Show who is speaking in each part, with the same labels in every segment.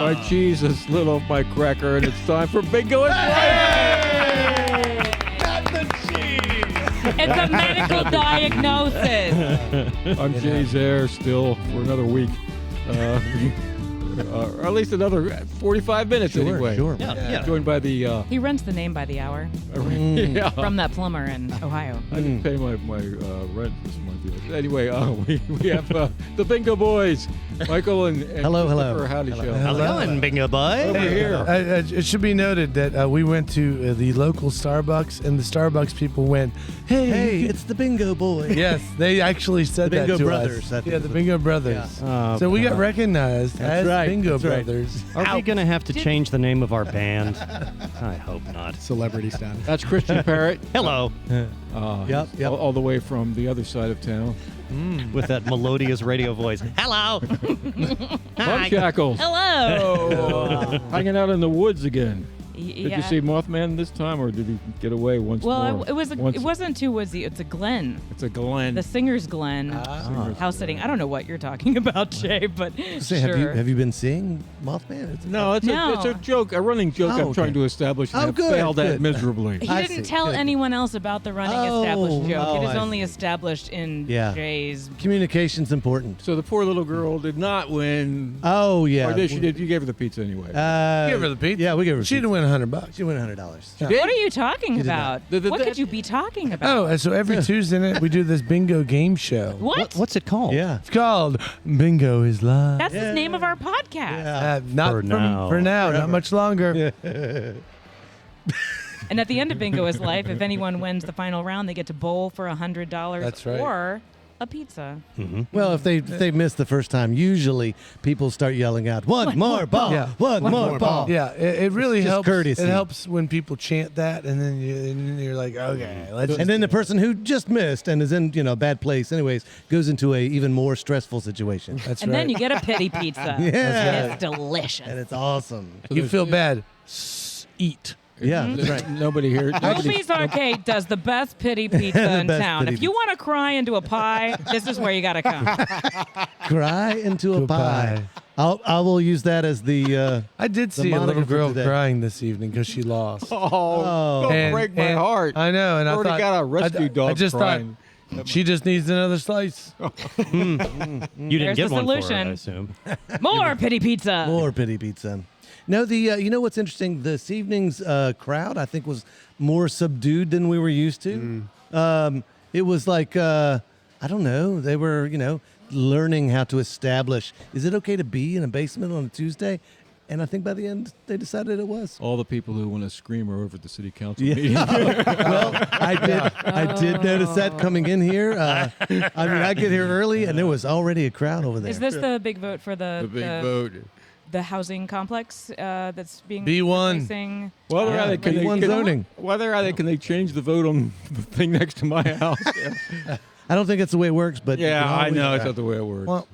Speaker 1: My cheese is lit off my cracker, and it's time for bingo and play.
Speaker 2: Not the cheese.
Speaker 3: It's a medical diagnosis.
Speaker 1: I'm Jay's Air still for another week. Or at least another 45 minutes anyway.
Speaker 4: Sure.
Speaker 3: Yeah.
Speaker 1: Joined by the...
Speaker 3: He rents the name by the hour
Speaker 1: yeah.
Speaker 3: from that plumber in Ohio.
Speaker 1: I didn't pay my rent this month yet. Anyway, we have the Bingo Boys, Michael and
Speaker 4: Hello.
Speaker 1: Christopher. Howdy, show.
Speaker 4: How's it going, Bingo Boy?
Speaker 1: Over here.
Speaker 2: It should be noted that we went to the local Starbucks, and the Starbucks people went,
Speaker 4: Hey, it's the Bingo Boy.
Speaker 2: Yes, they actually said
Speaker 4: The
Speaker 2: that
Speaker 4: Bingo
Speaker 2: to
Speaker 4: Brothers,
Speaker 2: us.
Speaker 4: I think
Speaker 2: Yeah,
Speaker 4: is
Speaker 2: the
Speaker 4: what-
Speaker 2: Bingo Brothers.
Speaker 4: Yeah.
Speaker 2: So we got recognized as
Speaker 4: right,
Speaker 2: Bingo
Speaker 4: that's right.
Speaker 2: Brothers.
Speaker 5: Are we going to have to change the name of our band? I hope not.
Speaker 6: Celebrity status.
Speaker 1: That's Christian Parrott.
Speaker 5: Hello.
Speaker 4: Yep.
Speaker 1: All the way from the other side of town.
Speaker 5: With that melodious radio voice. Hello.
Speaker 1: Mud Shackles.
Speaker 3: Hello.
Speaker 1: Hanging out in the woods again.
Speaker 3: Yeah.
Speaker 1: Did you see Mothman this time, or did he get away once
Speaker 3: Well,
Speaker 1: more?
Speaker 3: it wasn't too woodsy. It's a glen.
Speaker 1: It's a Glen.
Speaker 3: The Singer's Glen. House sitting. I don't know what you're talking about, Jay, but
Speaker 4: Say,
Speaker 3: sure.
Speaker 4: have you been seeing Mothman?
Speaker 1: No, it's a joke, a running joke I'm trying to establish, and
Speaker 4: Oh,
Speaker 1: have
Speaker 4: good,
Speaker 1: failed at
Speaker 4: good.
Speaker 1: miserably.
Speaker 3: He
Speaker 4: I
Speaker 3: didn't
Speaker 4: see.
Speaker 3: tell
Speaker 4: Good.
Speaker 3: anyone else about the running established joke.
Speaker 4: Oh,
Speaker 3: It is
Speaker 4: I
Speaker 3: only
Speaker 4: see.
Speaker 3: established in
Speaker 4: Yeah.
Speaker 3: Jay's.
Speaker 4: Communication's important.
Speaker 1: So the poor little girl did not win.
Speaker 4: Oh yeah.
Speaker 1: Or did she? You gave her the pizza anyway.
Speaker 2: Give her the pizza.
Speaker 4: Yeah, we gave her.
Speaker 2: She'd
Speaker 4: pizza.
Speaker 2: win $100.
Speaker 4: She win $100.
Speaker 3: What are you talking
Speaker 4: did
Speaker 3: about?
Speaker 1: not.
Speaker 3: What could you be talking about?
Speaker 2: Oh, and so every Tuesday night we do this bingo game show.
Speaker 3: What?
Speaker 5: What's it called?
Speaker 4: Yeah.
Speaker 2: It's called Bingo is Live.
Speaker 3: That's the name of our podcast.
Speaker 4: Yeah.
Speaker 2: Not
Speaker 5: For now.
Speaker 2: For now, not much longer.
Speaker 3: And at the end of Bingo is Life, if anyone wins the final round, they get to bowl for $100
Speaker 2: That's right.
Speaker 3: or a pizza.
Speaker 4: Well, if they miss the first time, usually people start yelling out, "One more ball!
Speaker 2: Yeah.
Speaker 4: One more ball!"
Speaker 2: Yeah, it really
Speaker 4: Just
Speaker 2: helps.
Speaker 4: courtesy.
Speaker 2: It helps when people chant that, and then you're like, okay, let's.
Speaker 4: And then the person who just missed and is in a bad place, anyways, goes into a even more stressful situation.
Speaker 2: That's
Speaker 3: And
Speaker 2: right.
Speaker 3: then you get a pity pizza.
Speaker 4: Yeah.
Speaker 3: And it's delicious.
Speaker 4: And it's awesome.
Speaker 2: you feel bad. Eat.
Speaker 4: Yeah, that's right.
Speaker 1: Nobody here.
Speaker 3: Ruby's Arcade does the best pity pizza in
Speaker 4: best
Speaker 3: town.
Speaker 4: pity
Speaker 3: If you want to cry into a pie, this is where you got to come.
Speaker 4: Cry into a
Speaker 2: To a
Speaker 4: pie.
Speaker 2: pie.
Speaker 4: I will use that as the.
Speaker 2: I did
Speaker 4: The
Speaker 2: see a
Speaker 4: moniker
Speaker 2: little
Speaker 4: for
Speaker 2: girl
Speaker 4: today.
Speaker 2: crying this evening because she lost.
Speaker 1: Oh, don't
Speaker 2: And-
Speaker 1: break my
Speaker 2: and
Speaker 1: heart.
Speaker 2: I know, and I
Speaker 1: Already
Speaker 2: thought
Speaker 1: got a rescue dog
Speaker 2: I just
Speaker 1: crying.
Speaker 2: thought she just needs another slice.
Speaker 5: You didn't
Speaker 3: There's
Speaker 5: get
Speaker 3: the
Speaker 5: one for her,
Speaker 3: solution.
Speaker 5: I assume.
Speaker 3: More pity pizza.
Speaker 4: More pity pizza. No, the you know what's interesting? This evening's crowd, I think, was more subdued than we were used to. It was like I don't know. They were learning how to establish. Is it okay to be in a basement on a Tuesday? And I think by the end they decided it was.
Speaker 1: All the people who want to scream are over at the city council meeting.
Speaker 4: Well, I did notice that coming in here. I mean, I get here early and there was already a crowd over there.
Speaker 3: Is this the big vote for
Speaker 1: The big vote.
Speaker 3: the housing complex that's being
Speaker 2: B1.
Speaker 3: replacing?
Speaker 1: Well, they're either can
Speaker 4: B1
Speaker 1: they,
Speaker 4: zoning.
Speaker 1: Well, they're either can they change the vote on the thing next to my house?
Speaker 4: I don't think that's the way it works, but you
Speaker 1: Yeah,
Speaker 4: can
Speaker 1: I
Speaker 4: always-
Speaker 1: know it's not the way it works.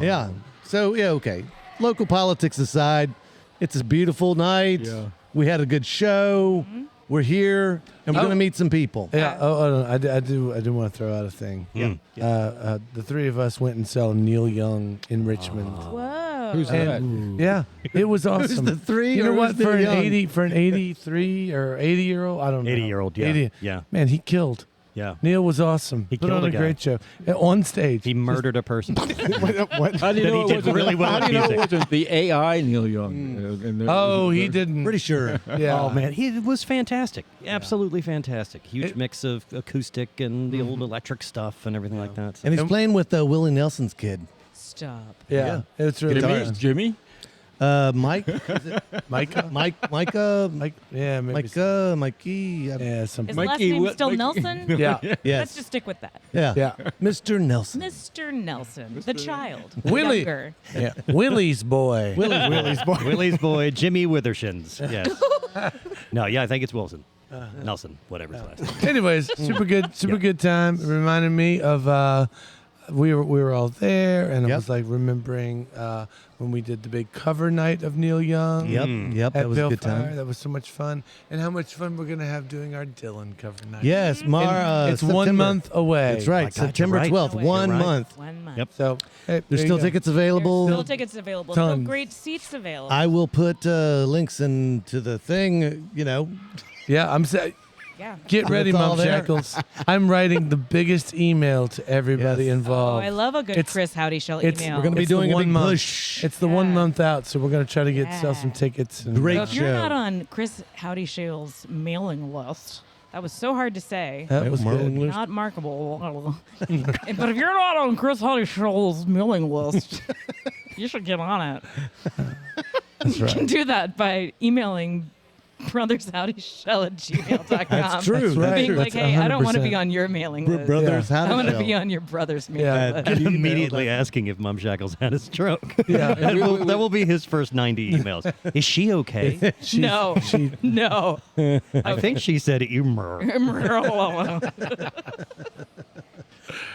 Speaker 4: Yeah. So yeah, okay. Local politics aside, it's a beautiful night.
Speaker 1: Yeah.
Speaker 4: We had a good show. We're here, and we're
Speaker 2: Oh.
Speaker 4: going to meet some people.
Speaker 2: Yeah. Oh, no, I do want to throw out a thing.
Speaker 5: Yeah.
Speaker 2: The three of us went and saw Neil Young in Richmond.
Speaker 3: Whoa.
Speaker 1: Who's that?
Speaker 2: And, yeah, it was awesome.
Speaker 4: the three
Speaker 2: You know
Speaker 4: or
Speaker 2: what?
Speaker 4: who's
Speaker 2: For
Speaker 4: Neil
Speaker 2: an
Speaker 4: Young?
Speaker 2: 83 or 80-year-old, I don't know.
Speaker 5: 80-year-old, yeah.
Speaker 2: 80.
Speaker 5: Yeah.
Speaker 2: Man, he killed.
Speaker 5: Yeah.
Speaker 2: Neil was awesome.
Speaker 5: He
Speaker 2: Put
Speaker 5: killed
Speaker 2: on
Speaker 5: a
Speaker 2: a
Speaker 5: guy.
Speaker 2: great show on stage.
Speaker 5: He murdered a person.
Speaker 1: How do you
Speaker 5: That he
Speaker 1: know it
Speaker 5: did
Speaker 1: wasn't
Speaker 5: really well
Speaker 1: How
Speaker 5: with
Speaker 1: do you know it
Speaker 5: music.
Speaker 1: wasn't the AI Neil Young?
Speaker 2: Oh, he didn't.
Speaker 4: Pretty sure.
Speaker 2: Yeah.
Speaker 5: Oh, man. It was fantastic. Absolutely fantastic. Huge mix of acoustic and the old electric stuff and everything like that. So.
Speaker 4: And he's playing with Willie Nelson's kid,
Speaker 3: Stop.
Speaker 2: Yeah. It's really
Speaker 1: Jimmy?
Speaker 2: fun.
Speaker 1: Jimmy?
Speaker 4: Mike.
Speaker 2: Micah?
Speaker 4: Micah.
Speaker 2: Mike? Yeah, maybe. so.
Speaker 4: Mikey.
Speaker 2: Yeah,
Speaker 3: His
Speaker 2: something.
Speaker 1: Mikey,
Speaker 3: last name
Speaker 1: what-
Speaker 3: still
Speaker 1: Mikey-
Speaker 3: Nelson?
Speaker 2: Yeah.
Speaker 4: Yes.
Speaker 3: Let's just stick with that.
Speaker 4: Yeah.
Speaker 2: Yeah.
Speaker 4: Mr. Nelson.
Speaker 3: Mr. Nelson, the child.
Speaker 2: Willie.
Speaker 3: Younger.
Speaker 2: Yeah. Willie's boy.
Speaker 5: Willie's boy, Jimmy Withershins. Yes. No, yeah, I think it's Wilson. Nelson, whatever his last name.
Speaker 2: Anyways, super good time. It reminded me of we were all there, and it
Speaker 4: Yep.
Speaker 2: was like remembering when we did the big cover night of Neil Young.
Speaker 4: Yep,
Speaker 2: At
Speaker 4: that was a good
Speaker 2: Bellfire.
Speaker 4: time.
Speaker 2: That was so much fun, and how much fun we're gonna have doing our Dylan cover night.
Speaker 4: Yes,
Speaker 2: And it's 1
Speaker 4: September.
Speaker 2: month away.
Speaker 4: That's right,
Speaker 5: My God, you're
Speaker 4: September
Speaker 5: right.
Speaker 4: 12th,
Speaker 3: No way.
Speaker 4: 1
Speaker 5: You're right.
Speaker 4: month.
Speaker 3: 1 month.
Speaker 5: Yep.
Speaker 2: So hey,
Speaker 4: There's
Speaker 2: there
Speaker 4: still
Speaker 2: you go.
Speaker 4: tickets
Speaker 3: There's
Speaker 4: available.
Speaker 3: still tickets available. Still
Speaker 2: Tons.
Speaker 3: great seats available.
Speaker 4: I will put links into the thing,
Speaker 2: Yeah, I'm saying.
Speaker 3: yeah.
Speaker 2: Get ready,
Speaker 4: It's all
Speaker 2: Mom
Speaker 4: there.
Speaker 2: Shackles. I'm writing the biggest email to everybody
Speaker 4: Yes.
Speaker 3: Oh,
Speaker 2: involved.
Speaker 3: I love a good
Speaker 2: It's-
Speaker 3: Chris Howdy Shell
Speaker 2: it's-
Speaker 3: email.
Speaker 4: We're going to be
Speaker 2: It's the
Speaker 4: doing a
Speaker 2: 1
Speaker 4: big
Speaker 2: month.
Speaker 4: push.
Speaker 2: It's the 1
Speaker 3: Yeah.
Speaker 2: month out, so we're gonna try to sell some
Speaker 3: Yeah.
Speaker 2: tickets. And
Speaker 4: Great
Speaker 3: So if you're
Speaker 4: show.
Speaker 3: not on Chris Howdy Shell's mailing list, that was so hard to say.
Speaker 2: That was
Speaker 4: Marlon
Speaker 2: good.
Speaker 4: List.
Speaker 3: Not markable. But if you're not on Chris Howdy Shell's mailing list, you should get on it.
Speaker 2: That's
Speaker 3: You can
Speaker 2: right.
Speaker 3: do that by emailing brothershowdyshell@gmail.com.
Speaker 4: That's true.
Speaker 2: That's right.
Speaker 3: Being like,
Speaker 2: That's
Speaker 3: hey, I don't want to
Speaker 2: 100%.
Speaker 3: be on your mailing
Speaker 4: Br-
Speaker 3: list.
Speaker 4: Brothers,
Speaker 2: Yeah.
Speaker 4: how
Speaker 3: I want to
Speaker 4: show.
Speaker 3: be on your brother's mailing
Speaker 2: Yeah.
Speaker 3: list.
Speaker 5: And immediately asking if Mum Shackles had a stroke.
Speaker 2: Yeah.
Speaker 5: that will be his first 90 emails. Is she okay?
Speaker 3: No, no.
Speaker 5: I think she said Emer.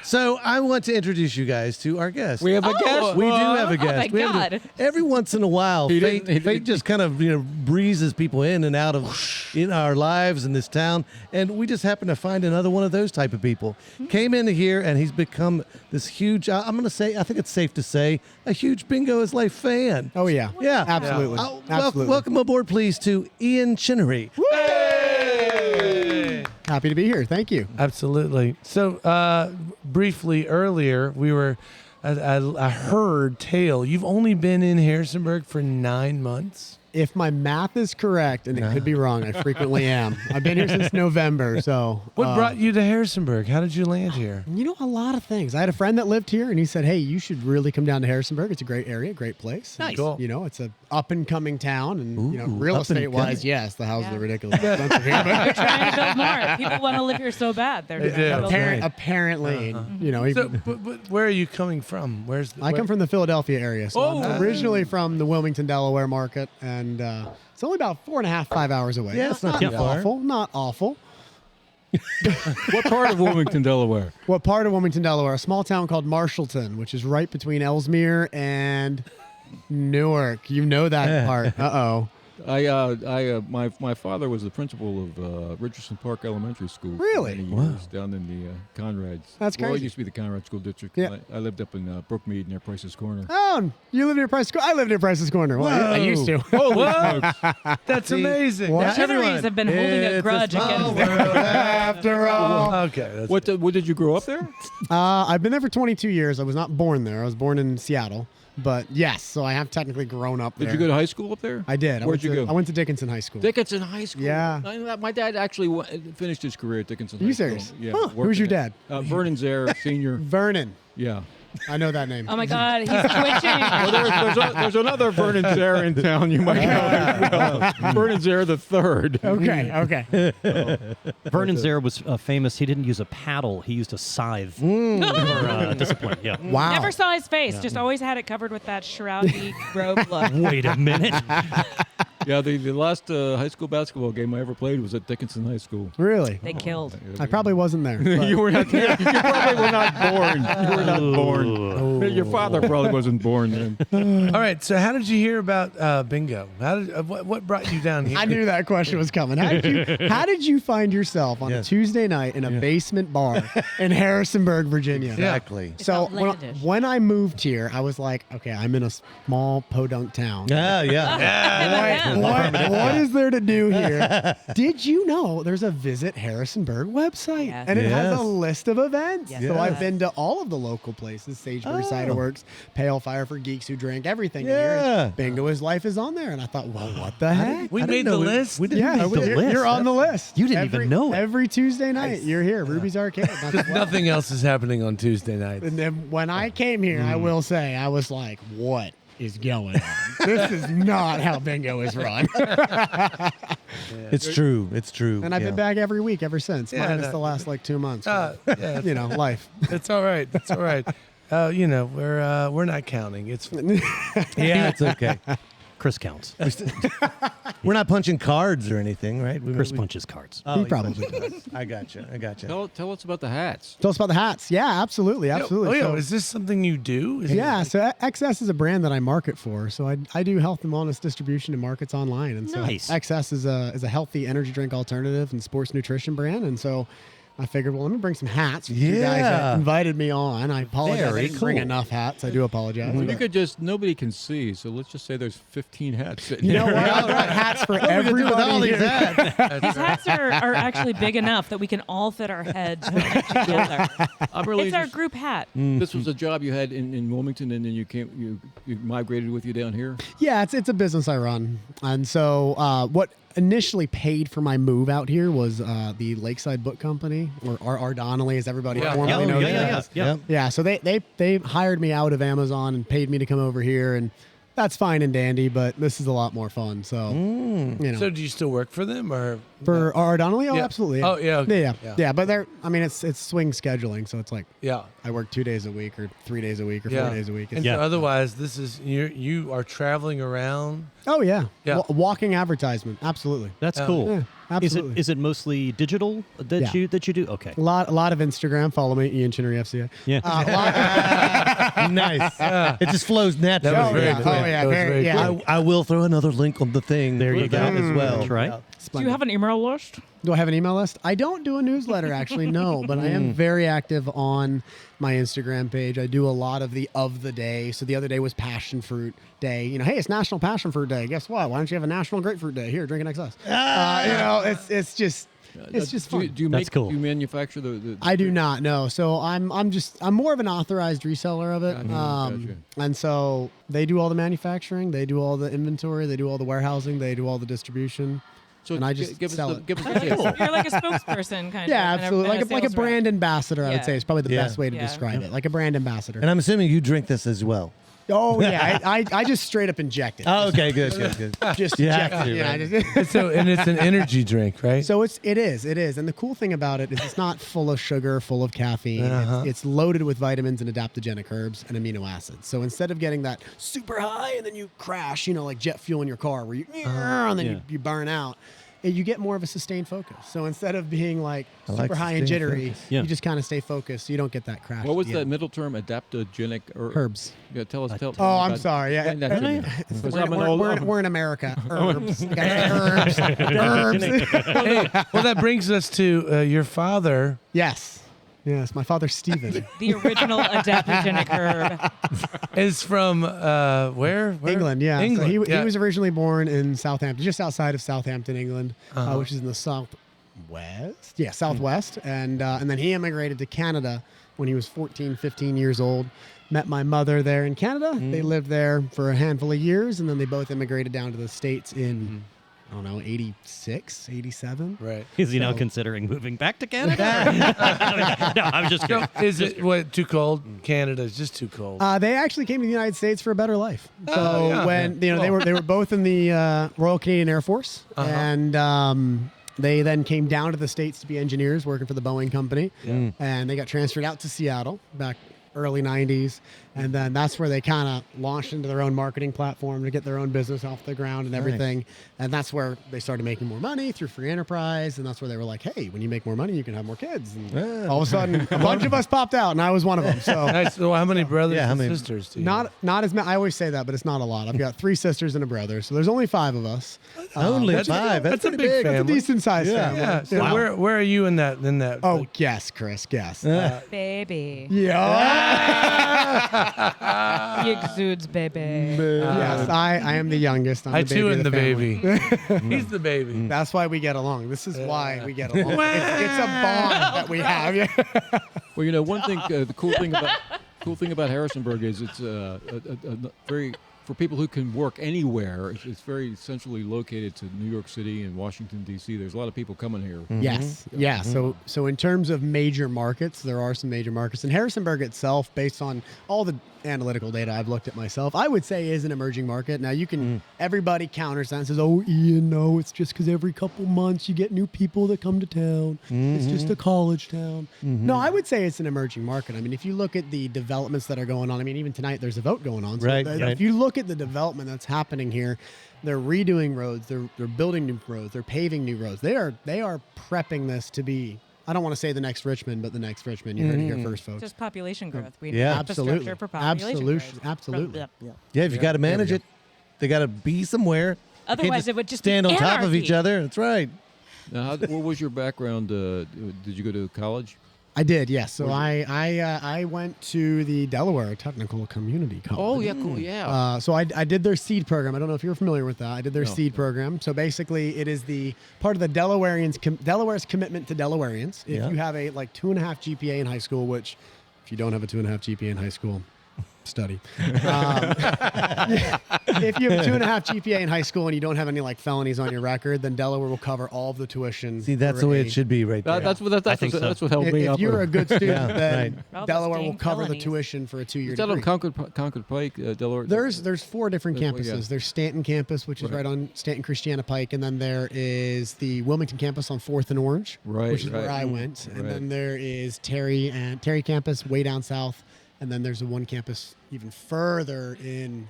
Speaker 4: So I want to introduce you guys to our guest.
Speaker 1: We have a
Speaker 3: Oh.
Speaker 1: guest.
Speaker 4: We do have a
Speaker 3: Oh,
Speaker 4: guest.
Speaker 3: my
Speaker 4: We have
Speaker 3: God.
Speaker 4: every once in a while,
Speaker 1: He
Speaker 4: fate,
Speaker 1: didn't-
Speaker 4: fate just kind of breezes people in and out of in our lives in this town, and we just happen to find another one of those type of people. Came into here, and he's become this huge. I'm going to say, I think it's safe to say, a huge Bingo is Life fan.
Speaker 6: Oh yeah.
Speaker 4: Yeah,
Speaker 6: Absolutely. Absolutely.
Speaker 4: Welcome aboard, please, to Ian Chinnery.
Speaker 6: Happy to be here. Thank you.
Speaker 2: Absolutely. So, briefly earlier, we were. I heard tale. You've only been in Harrisonburg for 9 months.
Speaker 6: If my math is correct, and it could be wrong, I frequently am. I've been here since November, so.
Speaker 2: What brought you to Harrisonburg? How did you land here?
Speaker 6: You know, a lot of things. I had a friend that lived here, and he said, hey, you should really come down to Harrisonburg. It's a great area, great place.
Speaker 5: Nice.
Speaker 2: Cool.
Speaker 6: You know, it's a up-and-coming town, and,
Speaker 4: Ooh,
Speaker 6: real
Speaker 4: up and
Speaker 6: estate-wise,
Speaker 4: coming.
Speaker 6: yes, the houses
Speaker 3: Yeah.
Speaker 6: are ridiculous expensive here, but
Speaker 3: They're trying to build more. People want to live here so bad. They're
Speaker 2: They
Speaker 3: trying to
Speaker 2: do.
Speaker 3: build
Speaker 2: Apparent-
Speaker 3: more.
Speaker 6: apparently,
Speaker 2: So,
Speaker 6: even,
Speaker 2: but where are you coming from?
Speaker 6: I come from the Philadelphia area, so I'm originally from the Wilmington, Delaware market, and it's only about 4.5, 5 hours away.
Speaker 4: Yeah, it's not
Speaker 6: not
Speaker 4: too far.
Speaker 6: awful. Not awful.
Speaker 1: What part of Wilmington, Delaware?
Speaker 6: What part of Wilmington, Delaware? A small town called Marshallton, which is right between Ellesmere and Newark. You know that part. Uh-oh.
Speaker 1: My father was the principal of Richardson Park Elementary School. for
Speaker 6: Really?
Speaker 1: many
Speaker 4: Wow.
Speaker 1: years, down in the Conrads.
Speaker 6: That's
Speaker 1: Well, it
Speaker 6: crazy.
Speaker 1: used to be the Conrad School District.
Speaker 6: Yeah.
Speaker 1: I lived up in Brookmead near Price's Corner.
Speaker 6: Oh, you live near Price's Corner? I live near Price's Corner. Well, I used to.
Speaker 2: That's amazing.
Speaker 6: What?
Speaker 2: That's
Speaker 3: Chinnerys
Speaker 2: everyone.
Speaker 3: have been holding a
Speaker 4: It's a
Speaker 3: grudge
Speaker 4: small
Speaker 3: against
Speaker 4: world
Speaker 6: After all.
Speaker 2: Okay. That's
Speaker 1: What did you grow up there?
Speaker 6: I've been there for 22 years. I was not born there. I was born in Seattle. But yes, so I have technically grown up there.
Speaker 1: Did you go to high school up there?
Speaker 6: I did.
Speaker 1: Where'd you go?
Speaker 6: I went to Dickinson High School.
Speaker 1: Dickinson High School.
Speaker 6: Yeah.
Speaker 1: My dad actually finished his career at Dickinson
Speaker 6: Are you
Speaker 1: High School.
Speaker 6: serious?
Speaker 1: Yeah.
Speaker 6: Huh.
Speaker 1: worked
Speaker 6: Who's your
Speaker 1: in it.
Speaker 6: dad?
Speaker 1: Vernon Zare, senior.
Speaker 6: Vernon.
Speaker 1: Yeah.
Speaker 6: I know that name.
Speaker 3: Oh my God, he's twitching.
Speaker 1: Well, there's another Vernon Zare in town you might know as well. Vernon Zare the third.
Speaker 6: Okay.
Speaker 5: Vernon Zare was famous. He didn't use a paddle. He used a scythe for discipline. Yeah.
Speaker 6: Wow.
Speaker 3: Never saw his face. Just always had it covered with that shroudy robe look.
Speaker 5: Wait a minute.
Speaker 1: Yeah, the last high school basketball game I ever played was at Dickinson High School.
Speaker 6: Really?
Speaker 3: They killed.
Speaker 6: I probably wasn't there. but-
Speaker 1: You were not. You probably were not born. You were not born. Your father probably wasn't born then.
Speaker 2: All right. So, how did you hear about bingo? How did what brought you down here?
Speaker 6: I knew that question was coming. How did you find yourself on a
Speaker 4: Yes.
Speaker 6: Tuesday night in a basement bar in Harrisonburg, Virginia?
Speaker 4: Exactly.
Speaker 6: So
Speaker 3: outlandish.
Speaker 6: when I moved here, I was like, okay, I'm in a small podunk town.
Speaker 4: Yeah.
Speaker 6: What is there to do here? Did you know there's a Visit Harrisonburg website?
Speaker 3: Yes.
Speaker 6: And it has
Speaker 4: Yes.
Speaker 6: a list of events.
Speaker 3: Yes.
Speaker 6: So
Speaker 4: Yes.
Speaker 6: I've been to all of the local places, Sagebury Cider Works, Pale Fire for Geeks Who Drink, everything here.
Speaker 4: Yeah.
Speaker 6: And Bingo is Life is on there. And I thought, well, what the heck?
Speaker 2: We
Speaker 4: I
Speaker 2: made
Speaker 4: didn't
Speaker 2: the
Speaker 4: know we-
Speaker 2: list.
Speaker 4: we didn't
Speaker 6: Yeah,
Speaker 4: make the
Speaker 6: you're,
Speaker 4: list.
Speaker 6: you're on the list.
Speaker 5: You didn't even know it.
Speaker 6: Every Tuesday night, you're here. Ruby's Arcade. That's why.
Speaker 2: Nothing else is happening on Tuesday nights.
Speaker 6: And then when I came here, I will say, I was like, what is going on? This is not how Bingo is run.
Speaker 4: It's true. It's true.
Speaker 6: And I've been back every week ever since,
Speaker 2: Yeah,
Speaker 6: minus
Speaker 2: no.
Speaker 6: the last like 2 months.
Speaker 2: Yeah,
Speaker 6: You know, life.
Speaker 2: it's all right. It's all right. We're not counting. It's
Speaker 4: Yeah, it's okay.
Speaker 5: Chris counts.
Speaker 4: We're not punching cards or anything, right?
Speaker 5: Chris punches cards.
Speaker 4: Oh,
Speaker 6: He probably
Speaker 4: does. I gotcha.
Speaker 1: Tell us about the hats.
Speaker 6: Tell us about the hats. Yeah, absolutely. Absolutely.
Speaker 2: Oh, yeah.
Speaker 6: So-
Speaker 2: Is this something you do? Is
Speaker 6: yeah, so XS is a brand that I market for. So I do health and wellness distribution and markets online. And so
Speaker 5: Nice.
Speaker 6: XS is a healthy energy drink alternative and sports nutrition brand. And so I figured, well, let me bring some hats. For you guys that invited me on. I apologize. I
Speaker 5: Very
Speaker 6: didn't bring
Speaker 5: cool.
Speaker 6: enough hats. I do apologize.
Speaker 1: Well, you
Speaker 6: but-
Speaker 1: could just nobody can see, so let's just say there's 15 hats sitting
Speaker 6: You know
Speaker 1: here.
Speaker 6: what? I've got hats for
Speaker 4: What are we gonna do with all
Speaker 6: everybody
Speaker 4: these
Speaker 6: here.
Speaker 4: hats?
Speaker 3: These hats are actually big enough that we can all fit our heads together.
Speaker 1: I'm really
Speaker 3: It's our
Speaker 1: interested-
Speaker 3: group hat.
Speaker 1: This was a job you had in Wilmington, and then you migrated with you down here.
Speaker 6: Yeah, it's a business I run, and so what initially paid for my move out here was the Lakeside Book Company, or R. Donnelly, as everybody formerly knows it as. Yeah, so they hired me out of Amazon and paid me to come over here, and that's fine and dandy, but this is a lot more fun. So, you know.
Speaker 2: So do you still work for them or?
Speaker 6: For R. Donnelly? Oh,
Speaker 2: Yeah.
Speaker 6: absolutely.
Speaker 2: Oh, yeah, okay.
Speaker 6: Yeah. But it's swing scheduling, so it's like
Speaker 2: Yeah.
Speaker 6: I work 2 days a week or 3 days a week or 4 days a week.
Speaker 2: And
Speaker 5: Yeah.
Speaker 2: so otherwise, this is you are traveling around.
Speaker 6: Oh yeah.
Speaker 2: Yeah.
Speaker 6: Walking advertisement. Absolutely.
Speaker 5: That's cool.
Speaker 6: Yeah, absolutely.
Speaker 5: Is it mostly digital that
Speaker 6: Yeah.
Speaker 5: you do? Okay.
Speaker 6: A lot of Instagram. Follow me, Ian Chinnery FCA.
Speaker 5: Yeah.
Speaker 4: Nice. It just flows naturally.
Speaker 2: That was very
Speaker 6: yeah.
Speaker 2: quick.
Speaker 6: Oh, yeah.
Speaker 2: That was
Speaker 6: Very-
Speaker 2: very
Speaker 6: yeah.
Speaker 2: quick.
Speaker 4: I will throw another link on the thing.
Speaker 5: There you
Speaker 4: for that
Speaker 5: go.
Speaker 4: as well.
Speaker 5: That's right.
Speaker 4: Yeah.
Speaker 3: Do you have an email list?
Speaker 6: Do I have an email list? I don't do a newsletter, actually, no, but I am very active on my Instagram page. I do a lot of the day. So the other day was Passion Fruit Day. You know, hey, it's National Passion Fruit Day. Guess what? Why don't you have a National Grapefruit Day? Here, drink an XS. It's just fun.
Speaker 1: Do you
Speaker 5: That's
Speaker 1: make?
Speaker 5: cool.
Speaker 1: Do you manufacture the
Speaker 6: I do not know. So I'm more of an authorized reseller of it.
Speaker 1: Gotcha.
Speaker 6: And so they do all the manufacturing, they do all the inventory, they do all the warehousing, they do all the distribution.
Speaker 1: So
Speaker 6: And I just
Speaker 1: give us
Speaker 6: sell
Speaker 1: the
Speaker 6: it.
Speaker 1: give us the gist.
Speaker 3: You're like a spokesperson, kind of.
Speaker 6: Yeah,
Speaker 3: and
Speaker 6: absolutely.
Speaker 3: and
Speaker 6: Like a
Speaker 3: sales
Speaker 6: brand
Speaker 3: rep.
Speaker 6: ambassador, I would
Speaker 3: Yeah.
Speaker 6: say is probably the
Speaker 4: Yeah.
Speaker 6: best way to
Speaker 3: Yeah.
Speaker 6: describe it. Like a brand ambassador.
Speaker 4: And I'm assuming you drink this as well.
Speaker 6: Oh yeah, I just straight up inject it.
Speaker 4: Oh, okay, good.
Speaker 6: Just
Speaker 4: You
Speaker 6: inject
Speaker 4: have
Speaker 6: it.
Speaker 4: to,
Speaker 6: Yeah,
Speaker 4: right?
Speaker 6: just-
Speaker 2: And it's an energy drink, right?
Speaker 6: So it is, and the cool thing about it is it's not full of sugar, full of caffeine. It's loaded with vitamins and adaptogenic herbs and amino acids. So instead of getting that super high and then you crash, like jet fuel in your car where you and then you burn out, you get more of a sustained focus. So instead of being like
Speaker 4: I
Speaker 6: super
Speaker 4: like
Speaker 6: high and
Speaker 4: sustained
Speaker 6: jittery,
Speaker 4: focus.
Speaker 5: Yeah.
Speaker 6: you just kind of stay focused. So you don't get that crash.
Speaker 1: What was
Speaker 6: at the
Speaker 1: that
Speaker 6: end.
Speaker 1: middle term? Adaptogenic
Speaker 6: Herbs.
Speaker 1: Yeah, tell us. Tell.
Speaker 6: Oh, I'm sorry. Yeah,
Speaker 1: Explain that to me. Because I'm an old-
Speaker 6: we're in America. Herbs. Herbs. Herbs.
Speaker 2: Hey, well, that brings us to your father.
Speaker 6: Yes. My father's Stephen.
Speaker 3: The original adaptogenic herb.
Speaker 2: Is from where?
Speaker 6: England, yeah.
Speaker 2: England.
Speaker 6: So he
Speaker 2: yeah.
Speaker 6: was originally born in Southampton, just outside of Southampton, England, which is in the southwest. Yeah, southwest. And then he immigrated to Canada when he was 14, 15 years old. Met my mother there in Canada. They lived there for a handful of years, and then they both immigrated down to the States in, I don't know, 86, 87.
Speaker 2: Right.
Speaker 5: Is he now
Speaker 6: So-
Speaker 5: considering moving back to Canada? No, I'm just kidding.
Speaker 2: Is it what too cold? Canada is just too cold.
Speaker 6: They actually came to the United States for a better life. So
Speaker 2: yeah.
Speaker 6: when they were both in the Royal Canadian Air Force, and they then came down to the States to be engineers working for the Boeing company, and they got transferred out to Seattle back early 90s, and then that's where they kind of launched into their own marketing platform to get their own business off the ground and everything. And that's where they started making more money through free enterprise, and that's where they were like, hey, when you make more money you can have more kids, and all of a sudden a bunch of us popped out and I was one of them. So
Speaker 2: Nice. So how many brothers
Speaker 4: Yeah, how
Speaker 2: and
Speaker 4: many-
Speaker 2: sisters do you
Speaker 6: not as many. I always say that, but it's not a lot. I've got 3 sisters and a brother, so there's only 5 of us.
Speaker 4: Only
Speaker 2: that's-
Speaker 4: 5.
Speaker 2: that's a
Speaker 4: pretty
Speaker 2: big
Speaker 6: It's a
Speaker 2: family.
Speaker 6: decent sized
Speaker 4: Yeah.
Speaker 6: family.
Speaker 2: Yeah. So
Speaker 6: Yeah.
Speaker 2: where are you in that?
Speaker 6: Oh,
Speaker 2: like-
Speaker 6: guess, Chris, guess.
Speaker 3: Baby.
Speaker 6: Yeah.
Speaker 3: He exudes baby.
Speaker 6: Yes, I am the youngest. I'm
Speaker 2: I
Speaker 6: the
Speaker 2: too
Speaker 6: baby
Speaker 2: am
Speaker 6: of
Speaker 2: the
Speaker 6: family.
Speaker 2: baby. He's the baby.
Speaker 6: That's why we get along. This is why we get along. It's a bond that we have. Yeah.
Speaker 1: Well, one thing, the cool thing about Harrisonburg is it's a very, for people who can work anywhere, it's very centrally located to New York City and Washington D.C. There's a lot of people coming here.
Speaker 6: Yes. Yeah. So in terms of major markets, there are some major markets. And Harrisonburg itself, based on all the analytical data I've looked at myself, I would say is an emerging market. Now you can, everybody counters that and says, oh, Ian, no, it's just because every couple months you get new people that come to town. It's just a college town. No, I would say it's an emerging market. I mean, if you look at the developments that are going on, I mean, even tonight there's a vote going on. So
Speaker 4: Right,
Speaker 6: if
Speaker 4: right.
Speaker 6: you look look at the development that's happening here, they're redoing roads, they're building new roads, they're paving new roads. They are prepping this to be, I don't want to say the next Richmond, but the next Richmond. You heard it here first, folks.
Speaker 3: Just population growth. We
Speaker 4: Yeah.
Speaker 3: need infrastructure for population growth.
Speaker 6: Absolutely.
Speaker 4: Yeah, if you got to manage it, they got to be somewhere. You can't
Speaker 3: Otherwise, it would just be
Speaker 4: stand on top of
Speaker 3: anarchy.
Speaker 4: each other. That's right.
Speaker 1: Now, what was your background? Did you go to college?
Speaker 6: I did, yes. So I went to the Delaware Technical Community College.
Speaker 1: Oh, yeah, cool. Yeah.
Speaker 6: So I did their seed program. I don't know if you're familiar with that. I did their seed program. So basically, it is the part of the Delaware's commitment to Delawareans. If you have a 2.5 GPA in high school, which if you don't have a 2.5 GPA in high school, study. If you have a 2.5 GPA in high school and you don't have any felonies on your record, then Delaware will cover all of the tuition.
Speaker 4: See, that's
Speaker 6: for
Speaker 4: the way
Speaker 6: a-
Speaker 4: it should be right there.
Speaker 1: That's what held me
Speaker 6: If
Speaker 1: up.
Speaker 6: you're a good student, then
Speaker 3: All those
Speaker 6: Delaware will
Speaker 3: dang
Speaker 6: cover the
Speaker 3: felonies.
Speaker 6: tuition for a 2-year
Speaker 1: Is that
Speaker 6: degree.
Speaker 1: on Concord Pike, Delaware?
Speaker 6: There's 4 different
Speaker 1: Yeah.
Speaker 6: campuses. There's Stanton campus, which is
Speaker 1: Right.
Speaker 6: right on Stanton Christiana Pike, and then there is the Wilmington campus on 4th and Orange,
Speaker 1: Right,
Speaker 6: which is
Speaker 1: right.
Speaker 6: where I went. And
Speaker 1: Right.
Speaker 6: then there is Terry campus way down south, and then there's the one campus even further in.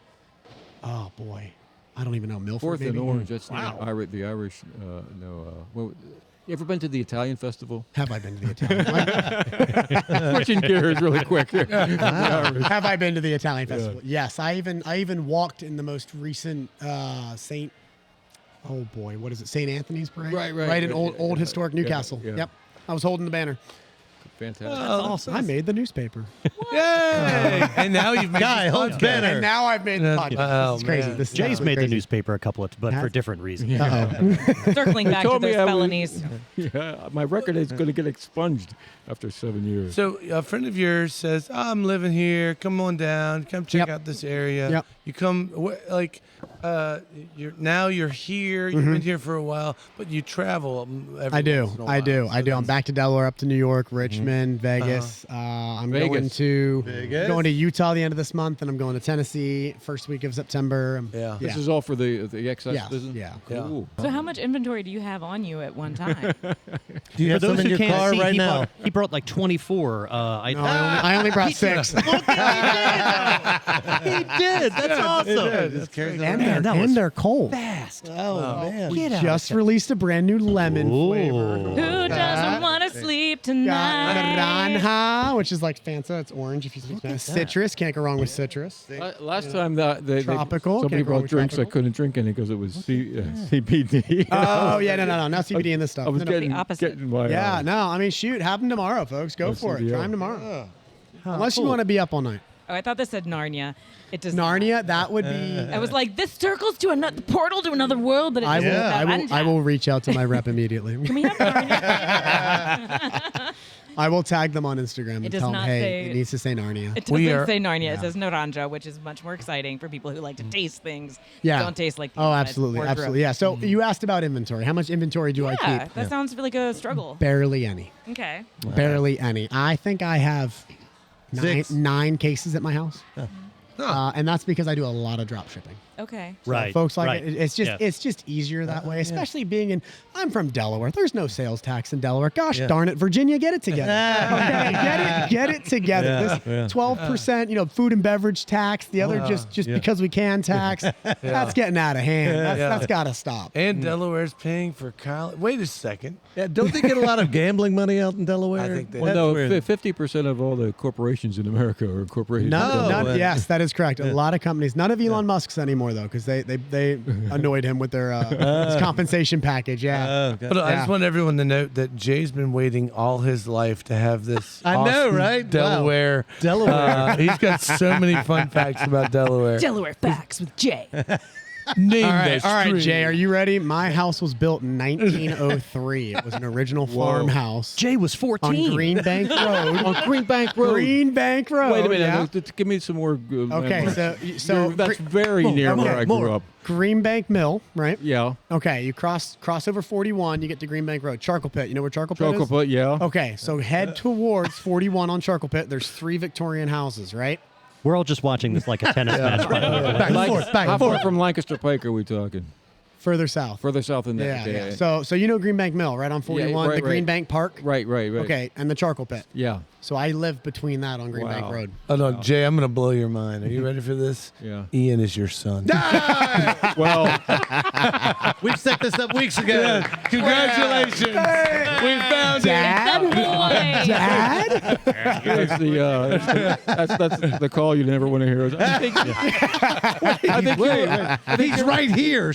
Speaker 6: Oh boy, I don't even know, Milford.
Speaker 1: 4th and
Speaker 6: maybe?
Speaker 1: Orange. That's the Irish. Well, you ever been to the Italian festival?
Speaker 6: Have I been to the Italian?
Speaker 1: Switching gears really quick.
Speaker 6: Have I been to the Italian festival? Yes, I even walked in the most recent Saint. Oh boy, what is it? St. Anthony's Parade.
Speaker 1: Right, right,
Speaker 6: Right in
Speaker 1: right,
Speaker 6: old
Speaker 1: yeah,
Speaker 6: historic
Speaker 1: yeah,
Speaker 6: Newcastle.
Speaker 1: yeah.
Speaker 6: Yep, I was holding the banner.
Speaker 1: Fantastic.
Speaker 2: Awesome.
Speaker 6: I made the newspaper.
Speaker 2: Yay! And now you've made
Speaker 4: Guy
Speaker 2: this
Speaker 4: holds
Speaker 2: podcast.
Speaker 4: banner.
Speaker 6: And now I've made the
Speaker 2: That's-
Speaker 6: podcast.
Speaker 2: oh,
Speaker 6: This is crazy.
Speaker 2: man.
Speaker 6: This is
Speaker 5: Jay's
Speaker 6: absolutely
Speaker 5: made the
Speaker 6: crazy.
Speaker 5: newspaper a couple of, but for
Speaker 6: Has-
Speaker 5: different reasons.
Speaker 3: Circling back to
Speaker 1: told me
Speaker 3: those
Speaker 1: I was-
Speaker 3: felonies.
Speaker 1: Yeah, my record is going to get expunged after 7 years.
Speaker 2: So a friend of yours says, I'm living here. Come on down. Come check
Speaker 6: Yep.
Speaker 2: out this area.
Speaker 6: Yep.
Speaker 2: You come you're here. You've been here for a while, but you travel. Every
Speaker 6: I do.
Speaker 2: once in a
Speaker 6: I
Speaker 2: while.
Speaker 6: do.
Speaker 2: So
Speaker 6: I do. I'm
Speaker 2: that's-
Speaker 6: back to Delaware, up to New York, Richmond, Vegas. I'm going
Speaker 1: Vegas.
Speaker 6: to
Speaker 4: Vegas.
Speaker 6: going to Utah the end of this month, and I'm going to Tennessee first week of September.
Speaker 2: Yeah.
Speaker 1: This is all for the excess
Speaker 6: Yeah,
Speaker 1: business?
Speaker 6: yeah.
Speaker 1: Cool.
Speaker 3: So how much inventory do you have on you at one time?
Speaker 4: Do you have
Speaker 5: For
Speaker 4: some
Speaker 5: those
Speaker 4: in
Speaker 5: who
Speaker 4: your
Speaker 5: can't
Speaker 4: car
Speaker 5: see,
Speaker 4: right
Speaker 5: he
Speaker 4: now?
Speaker 5: He brought like 24.
Speaker 6: I only brought 6.
Speaker 5: He did. That's awesome.
Speaker 4: Just carries
Speaker 6: And,
Speaker 4: on.
Speaker 5: Man, that was
Speaker 6: they're cold.
Speaker 5: Fast.
Speaker 4: Oh, man.
Speaker 5: Get out.
Speaker 6: Just released a brand new lemon flavor.
Speaker 3: Who doesn't want to sleep
Speaker 6: Got
Speaker 3: tonight?
Speaker 6: naranja, which is like Fanta. It's orange if you speak Spanish. Citrus, can't go wrong with citrus.
Speaker 1: Last time
Speaker 6: Tropical,
Speaker 1: somebody
Speaker 6: can't go wrong
Speaker 1: brought
Speaker 6: with
Speaker 1: drinks, I
Speaker 6: tropical.
Speaker 1: couldn't drink any because it was CBD.
Speaker 6: Oh yeah, no, not CBD in this stuff.
Speaker 1: I was
Speaker 6: No, no.
Speaker 1: getting,
Speaker 3: opposite.
Speaker 1: getting my
Speaker 6: Yeah, no, I mean, shoot, have them tomorrow, folks. Go for it.
Speaker 1: CBD.
Speaker 6: Try them tomorrow. Unless you want to be up all night.
Speaker 3: Oh, I thought this said Narnia. It does
Speaker 6: Narnia, that would be.
Speaker 3: I was like, this circles to another portal to another world, but it
Speaker 6: I
Speaker 3: doesn't
Speaker 6: will,
Speaker 3: have
Speaker 6: I will reach out to my rep immediately.
Speaker 3: Can we have Narnia?
Speaker 6: I will tag them on Instagram and
Speaker 3: It does
Speaker 6: tell them,
Speaker 3: not
Speaker 6: hey,
Speaker 3: say-
Speaker 6: it needs to say Narnia.
Speaker 3: It
Speaker 2: We
Speaker 3: doesn't
Speaker 2: are-
Speaker 3: say Narnia. It says Naranja, which is much more exciting for people who like to taste things.
Speaker 6: Yeah.
Speaker 3: That don't taste like. the
Speaker 6: Oh,
Speaker 3: inside
Speaker 6: absolutely,
Speaker 3: wardrobe.
Speaker 6: absolutely. Yeah. So you asked about inventory. How much inventory do I
Speaker 3: Yeah,
Speaker 6: keep?
Speaker 3: that sounds like a struggle.
Speaker 6: Barely any.
Speaker 3: Okay.
Speaker 6: Barely any. I think I have
Speaker 4: Six.
Speaker 6: nine cases at my house. And that's because I do a lot of drop shipping.
Speaker 3: Okay.
Speaker 6: So
Speaker 5: Right.
Speaker 6: folks like
Speaker 5: right.
Speaker 6: it. It's just
Speaker 5: Yeah.
Speaker 6: it's just easier that way, especially being in. I'm from Delaware. There's no sales tax in Delaware. Gosh darn it, Virginia, get it together. Okay, get it together.
Speaker 4: Yeah,
Speaker 6: This 12%, food and beverage tax. The other just because we can tax. That's getting out of hand. That's got to stop.
Speaker 2: And Delaware's paying for college. Wait a second.
Speaker 4: Yeah, don't they get a lot of gambling money out in Delaware?
Speaker 2: I think they-
Speaker 1: Well,
Speaker 4: That's
Speaker 1: no,
Speaker 4: weird.
Speaker 1: 50% of all the corporations in America are incorporated.
Speaker 4: No.
Speaker 6: Yes, that is correct. A lot of companies. None of Elon Musk's anymore though, because they annoyed him with their his compensation package. Yeah.
Speaker 4: Oh, God.
Speaker 2: But I
Speaker 6: Yeah.
Speaker 2: just want everyone to note that Jay's been waiting all his life to have this.
Speaker 4: I know,
Speaker 2: awesome
Speaker 4: right? Wow.
Speaker 2: Delaware.
Speaker 4: Delaware.
Speaker 2: He's got so many fun facts about Delaware.
Speaker 3: Delaware facts with Jay.
Speaker 2: Name
Speaker 6: All
Speaker 2: that
Speaker 6: right,
Speaker 2: stream.
Speaker 6: Jay, are you ready? My house was built in 1903. It was an original farmhouse
Speaker 5: Jay was
Speaker 6: on
Speaker 5: 14.
Speaker 6: Greenbank Road.
Speaker 1: On Greenbank Road.
Speaker 6: Greenbank Road.
Speaker 1: Wait a minute.
Speaker 6: yeah.
Speaker 1: Give me some more.
Speaker 6: Okay,
Speaker 1: landmarks.
Speaker 6: so
Speaker 1: That's very near
Speaker 6: okay,
Speaker 1: where I grew up.
Speaker 6: Greenbank Mill, right?
Speaker 1: Yeah.
Speaker 6: Okay, you cross over 41, you get to Greenbank Road. Charcoal Pit. You know where Charcoal Pit
Speaker 1: Charcoal
Speaker 6: is?
Speaker 1: Pit, yeah.
Speaker 6: Okay, so head towards 41 on Charcoal Pit. There's 3 Victorian houses, right?
Speaker 5: We're all just watching this like a tennis match. By the way.
Speaker 4: Back and
Speaker 1: Like,
Speaker 4: forth, back
Speaker 1: how
Speaker 4: and
Speaker 1: far
Speaker 4: forth.
Speaker 1: from Lancaster Pike are we talking?
Speaker 6: Further south.
Speaker 1: Further south than that.
Speaker 6: Yeah. So you know Greenbank Mill, right on 41,
Speaker 1: right,
Speaker 6: the
Speaker 1: right.
Speaker 6: Greenbank Park.
Speaker 1: Right.
Speaker 6: Okay, and the Charcoal Pit.
Speaker 1: Yeah.
Speaker 6: So I live between that on Green Bank
Speaker 1: Wow.
Speaker 6: Road.
Speaker 2: Oh no, Jay, I'm gonna blow your mind. Are you ready for this?
Speaker 1: Yeah.
Speaker 2: Ian is your son.
Speaker 1: Well,
Speaker 4: We've set this up weeks ago.
Speaker 2: Congratulations. We found
Speaker 6: Dad?
Speaker 3: Dad?
Speaker 1: that's the call you never want to hear. I think
Speaker 4: He's right here.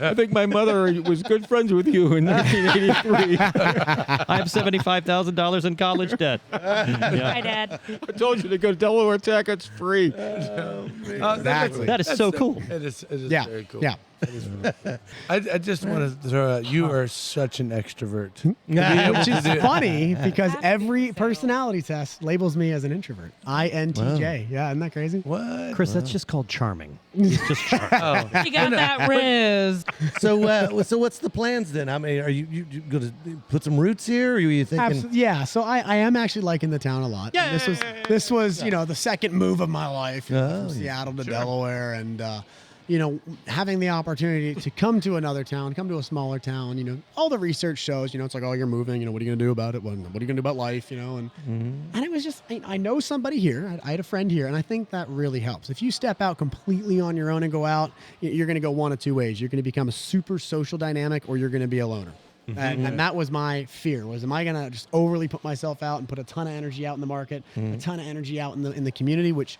Speaker 1: I think my mother was good friends with you in 1983.
Speaker 5: I have $75,000 in college debt.
Speaker 3: Hi, Dad.
Speaker 1: I told you to go to Delaware Tech. It's free.
Speaker 6: Exactly.
Speaker 5: That is so cool.
Speaker 2: It is
Speaker 6: Yeah.
Speaker 2: very cool.
Speaker 6: Yeah.
Speaker 2: I just want to throw out, you are such an extrovert.
Speaker 6: Which is funny because every personality test labels me as an introvert. INTJ. Yeah, isn't that crazy?
Speaker 2: What?
Speaker 5: Chris, that's just called charming. He's just charming.
Speaker 3: You got that Riz.
Speaker 4: So what's the plans then? I mean, are you going to put some roots here? Or are you thinking?
Speaker 6: Yeah, so I am actually liking the town a lot. This was the second move of my life from Seattle to Delaware, and having the opportunity to come to another town, come to a smaller town. All the research shows, it's like, oh, you're moving. What are you going to do about it? What are you going to do about life? And it was just, I know somebody here. I had a friend here, and I think that really helps. If you step out completely on your own and go out, you're going to go one of two ways. You're going to become a super social dynamic, or you're going to be a loner. And that was my fear, am I going to just overly put myself out and put a ton of energy out in the market, a ton of energy out in the community, which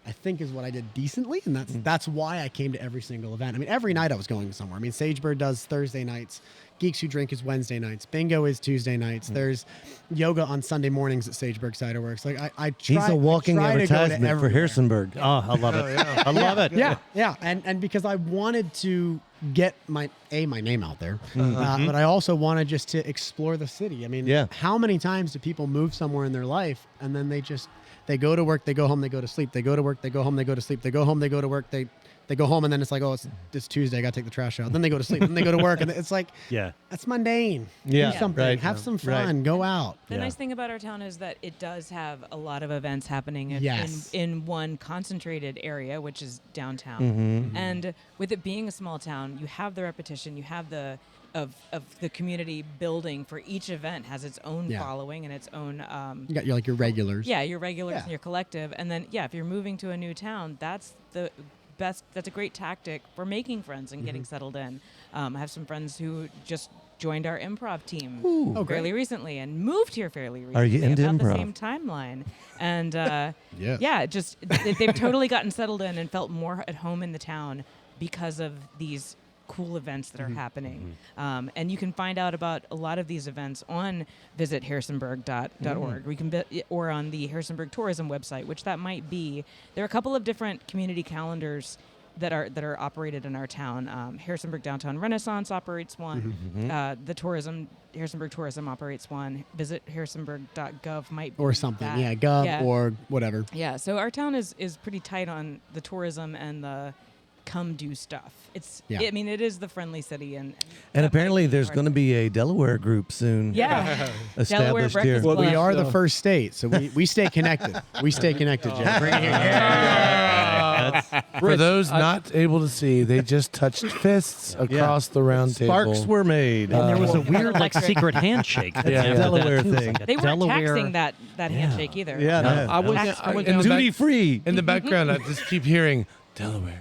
Speaker 6: I think is what I did decently, and that's why I came to every single event. I mean, every night I was going somewhere. I mean, Sagebird does Thursday nights. Geeks Who Drink is Wednesday nights. Bingo is Tuesday nights. There's yoga on Sunday mornings at Sageburg Cider Works. Like I try.
Speaker 4: He's a walking
Speaker 6: I try to go to
Speaker 4: advertisement for
Speaker 6: everywhere.
Speaker 4: Harrisonburg.
Speaker 5: Oh, I love it. I love it.
Speaker 6: Yeah, and because I wanted to get my name out there, but I also wanted just to explore the city. I mean, how many times do people move somewhere in their life and then they go to work, they go home, they go to sleep, they go to work, they go home, they go to sleep, they go home, they go to work, they go home, and then it's like, oh, it's Tuesday, I got to take the trash out. Then they go to sleep, then they go to work, and it's like, that's mundane.
Speaker 4: Yeah,
Speaker 6: Do something,
Speaker 4: right.
Speaker 6: have some fun, go out.
Speaker 3: The nice thing about our town is that it does have a lot of events happening
Speaker 6: Yes.
Speaker 3: in one concentrated area, which is downtown. And with it being a small town, you have the repetition, you have the of the community building for each event has its own following and its own
Speaker 6: You got your regulars.
Speaker 3: your regulars and your collective. And then if you're moving to a new town, that's the best. That's a great tactic for making friends and getting settled in. I have some friends who just joined our improv team fairly recently and moved here fairly recently.
Speaker 4: Are you into
Speaker 3: about
Speaker 4: improv?
Speaker 3: the same timeline? And they've totally gotten settled in and felt more at home in the town because of these cool events that are happening. And you can find out about a lot of these events on visitharrisonburg.org. We can or on the Harrisonburg Tourism website, which that might be. There are a couple of different community calendars that are operated in our town. Harrisonburg Downtown Renaissance operates one. The Harrisonburg Tourism operates one. Visit harrisonburg.gov might be
Speaker 6: Or something.
Speaker 3: that.
Speaker 6: Yeah, gov or whatever.
Speaker 3: Yeah, so our town is pretty tight on the tourism and the come do stuff. I mean, it is the friendly city, and
Speaker 4: apparently there's going to be a Delaware group soon.
Speaker 3: Delaware
Speaker 4: established here.
Speaker 3: Breakfast
Speaker 6: Well,
Speaker 3: Club.
Speaker 6: we are the first state, so we stay connected. We stay connected, Jay. Bring it here.
Speaker 2: For those not able to see, they just touched fists across the round table.
Speaker 4: Sparks were made.
Speaker 5: And there was a weird secret handshake.
Speaker 4: Delaware thing.
Speaker 3: They weren't
Speaker 5: Delaware-
Speaker 3: taxing that handshake either.
Speaker 4: Yeah, no.
Speaker 1: I went
Speaker 2: in the
Speaker 4: duty
Speaker 2: back-
Speaker 4: free.
Speaker 2: In the background, I just keep hearing Delaware.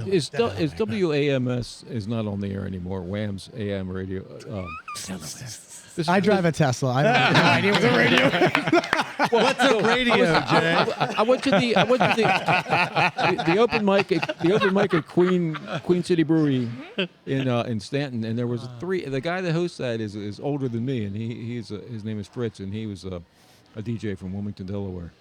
Speaker 1: Is WAMS is not on the air anymore? WAMS AM radio.
Speaker 6: I drive a Tesla. I have no idea what's a radio.
Speaker 4: What's a radio, Jay?
Speaker 1: I went to the open mic at Queen City Brewery in Stanton, and there was the guy that hosts that is older than me, and his name is Fritz, and he was a DJ from Wilmington, Delaware.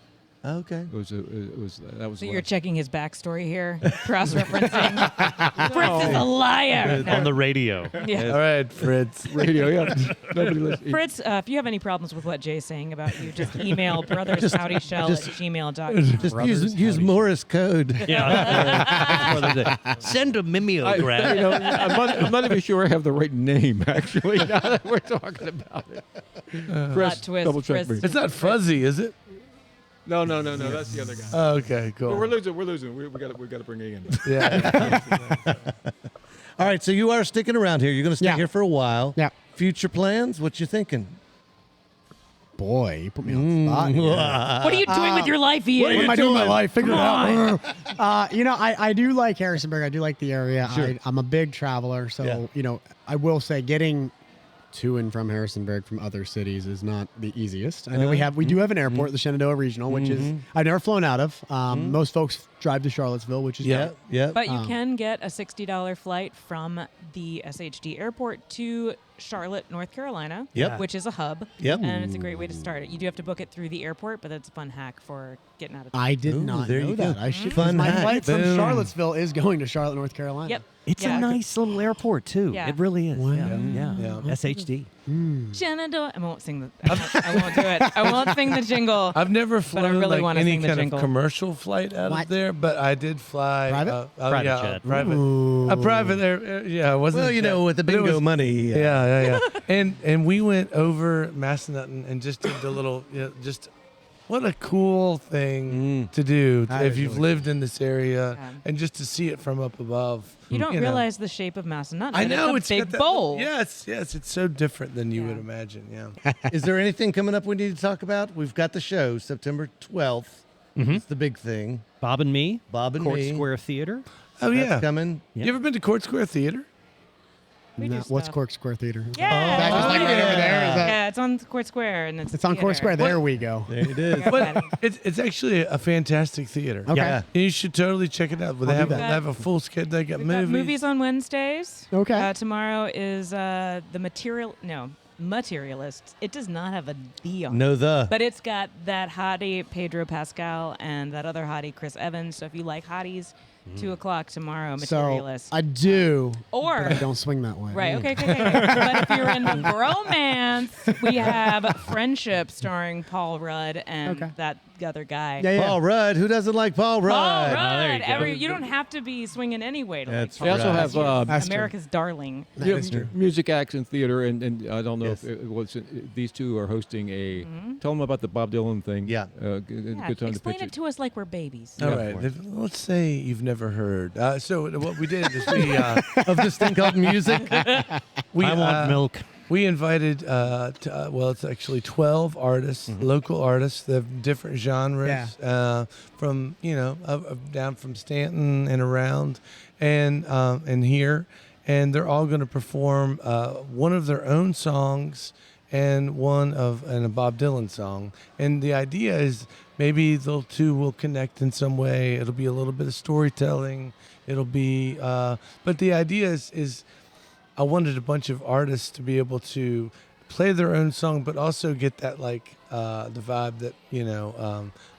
Speaker 4: Okay.
Speaker 1: That was
Speaker 3: So you're checking his backstory here, cross-referencing. Fritz is a liar.
Speaker 5: On the radio.
Speaker 3: Yeah.
Speaker 2: All right, Fritz.
Speaker 1: radio. Yeah, nobody listens.
Speaker 3: Fritz, if you have any problems with what Jay's saying about you, just email brothershoutyshell@gmail.com.
Speaker 4: Just use Morse code.
Speaker 5: Send a mimeograph.
Speaker 1: I'm not even sure I have the right name. Actually, now that we're talking about it.
Speaker 3: Plot twist.
Speaker 1: double check
Speaker 3: Fritz.
Speaker 1: me.
Speaker 2: It's not fuzzy, is it?
Speaker 1: No. That's the other guy.
Speaker 2: Oh, okay, cool.
Speaker 1: We're losing. We got to bring Ian.
Speaker 2: Yeah.
Speaker 4: All right, so you are sticking around here. You're going to stay
Speaker 6: Yeah.
Speaker 4: here for a while.
Speaker 6: Yeah.
Speaker 4: Future plans? What you thinking?
Speaker 6: boy, you put me on the spot. Yeah.
Speaker 3: What are you doing with your life, Ian?
Speaker 6: What am I doing with my life? Figure it out. I do like Harrisonburg. I do like the area.
Speaker 4: Sure.
Speaker 6: I'm a big traveler, so I will say getting to and from Harrisonburg from other cities is not the easiest. I know we do have an airport, the Shenandoah Regional, which is I've never flown out of. Most folks drive to Charlottesville, which is great.
Speaker 4: Yeah.
Speaker 3: But you can get a $60 flight from the SHD airport to Charlotte, North Carolina, which is a hub.
Speaker 4: Yep.
Speaker 3: And it's a great way to start it. You do have to book it through the airport, but it's a fun hack for getting out of town.
Speaker 6: I did not
Speaker 4: there
Speaker 6: know
Speaker 4: you
Speaker 6: that.
Speaker 4: go.
Speaker 6: I should.
Speaker 4: Fun
Speaker 6: My
Speaker 4: hack.
Speaker 6: flight from
Speaker 4: Boom.
Speaker 6: Charlottesville is going to Charlotte, North Carolina.
Speaker 3: Yep.
Speaker 5: It's a nice little airport too.
Speaker 3: Yeah.
Speaker 5: It really is.
Speaker 6: Wow.
Speaker 5: Yeah. SHD.
Speaker 3: Shenandoah. I won't sing the. I won't do it. I won't sing the jingle.
Speaker 2: I've never
Speaker 3: I
Speaker 2: flown
Speaker 3: really
Speaker 2: like
Speaker 3: wanna
Speaker 2: any
Speaker 3: sing the
Speaker 2: kind
Speaker 3: jingle.
Speaker 2: of commercial flight out
Speaker 6: What?
Speaker 2: of there, but I did fly
Speaker 6: Private?
Speaker 5: Private
Speaker 2: yeah,
Speaker 5: jet.
Speaker 2: a private air. Yeah, it wasn't.
Speaker 4: Well,
Speaker 2: a
Speaker 4: you
Speaker 2: jet,
Speaker 4: know, with the
Speaker 2: but it
Speaker 4: bingo
Speaker 2: was-
Speaker 4: money.
Speaker 2: Yeah. And we went over Massanutten and just did the little, just what a cool thing to do
Speaker 6: That
Speaker 2: if
Speaker 6: is
Speaker 2: you've
Speaker 6: really
Speaker 2: lived in this area
Speaker 3: Yeah.
Speaker 2: and just to see it from up above.
Speaker 3: You don't
Speaker 2: know.
Speaker 3: realize the shape of Massanutten.
Speaker 2: I
Speaker 3: but
Speaker 2: know
Speaker 3: it's a big
Speaker 2: got that-
Speaker 3: bowl.
Speaker 2: Yes, it's so different than you
Speaker 3: Yeah.
Speaker 2: would imagine. Yeah.
Speaker 4: Is there anything coming up we need to talk about? We've got the show September 12th. It's the big thing.
Speaker 5: Bob and Me.
Speaker 4: Bob and
Speaker 5: Court
Speaker 4: Me.
Speaker 5: Square Theater.
Speaker 2: Oh
Speaker 4: That's
Speaker 2: yeah.
Speaker 4: coming.
Speaker 5: Yeah.
Speaker 2: You ever been to Court Square Theater?
Speaker 3: We do
Speaker 6: What's
Speaker 3: stuff.
Speaker 6: Cork Square Theater?
Speaker 3: Yeah.
Speaker 6: That just like right over there? Is that-
Speaker 3: Yeah, it's on Court Square, and
Speaker 6: It's on Cork Square. There we go.
Speaker 4: There it is.
Speaker 2: But it's actually a fantastic theater.
Speaker 6: Okay.
Speaker 4: Yeah.
Speaker 2: You should totally check it out. They
Speaker 6: I'll do
Speaker 2: have,
Speaker 6: that.
Speaker 2: they have a full schedule. They got
Speaker 3: We've got movies on Wednesdays.
Speaker 6: Okay.
Speaker 3: Tomorrow is the Materialists. It does not have a D on it.
Speaker 4: No,
Speaker 3: But it's got that hottie Pedro Pascal and that other hottie Chris Evans. So if you like hotties, 2 o'clock tomorrow,
Speaker 6: So
Speaker 3: Materialist.
Speaker 6: I do,
Speaker 3: Or
Speaker 6: but I don't swing that way.
Speaker 3: right, okay. But if you're into bromance, we have Friendship starring Paul Rudd and
Speaker 6: Okay.
Speaker 3: that other guy.
Speaker 6: Yeah.
Speaker 4: Paul Rudd. Who doesn't like Paul Rudd?
Speaker 3: Paul
Speaker 5: there you
Speaker 3: Rudd.
Speaker 5: go.
Speaker 3: You don't have to be swinging anyway to
Speaker 4: That's
Speaker 3: like
Speaker 1: We
Speaker 3: Paul
Speaker 1: also
Speaker 3: Rudd.
Speaker 1: have
Speaker 3: He's
Speaker 6: That's true.
Speaker 3: America's darling.
Speaker 4: That is true.
Speaker 1: music acts in theater, and I don't know
Speaker 4: Yes.
Speaker 1: if it was these two are hosting a. Tell them about the Bob Dylan thing.
Speaker 4: Yeah.
Speaker 1: Good
Speaker 3: Yeah,
Speaker 1: time to
Speaker 3: explain
Speaker 1: pitch
Speaker 3: it to us like we're babies.
Speaker 2: All
Speaker 1: Yeah,
Speaker 2: right.
Speaker 1: of course.
Speaker 2: Let's say you've never heard. So what we did is we
Speaker 4: Of this thing called music.
Speaker 2: we
Speaker 5: I want milk.
Speaker 2: We invited it's actually 12 artists, local artists that have different genres, from down from Stanton and around, and here, and they're all going to perform one of their own songs and a Bob Dylan song. And the idea is maybe the two will connect in some way. It'll be a little bit of storytelling. It'll be, but the idea is I wanted a bunch of artists to be able to play their own song, but also get that the vibe that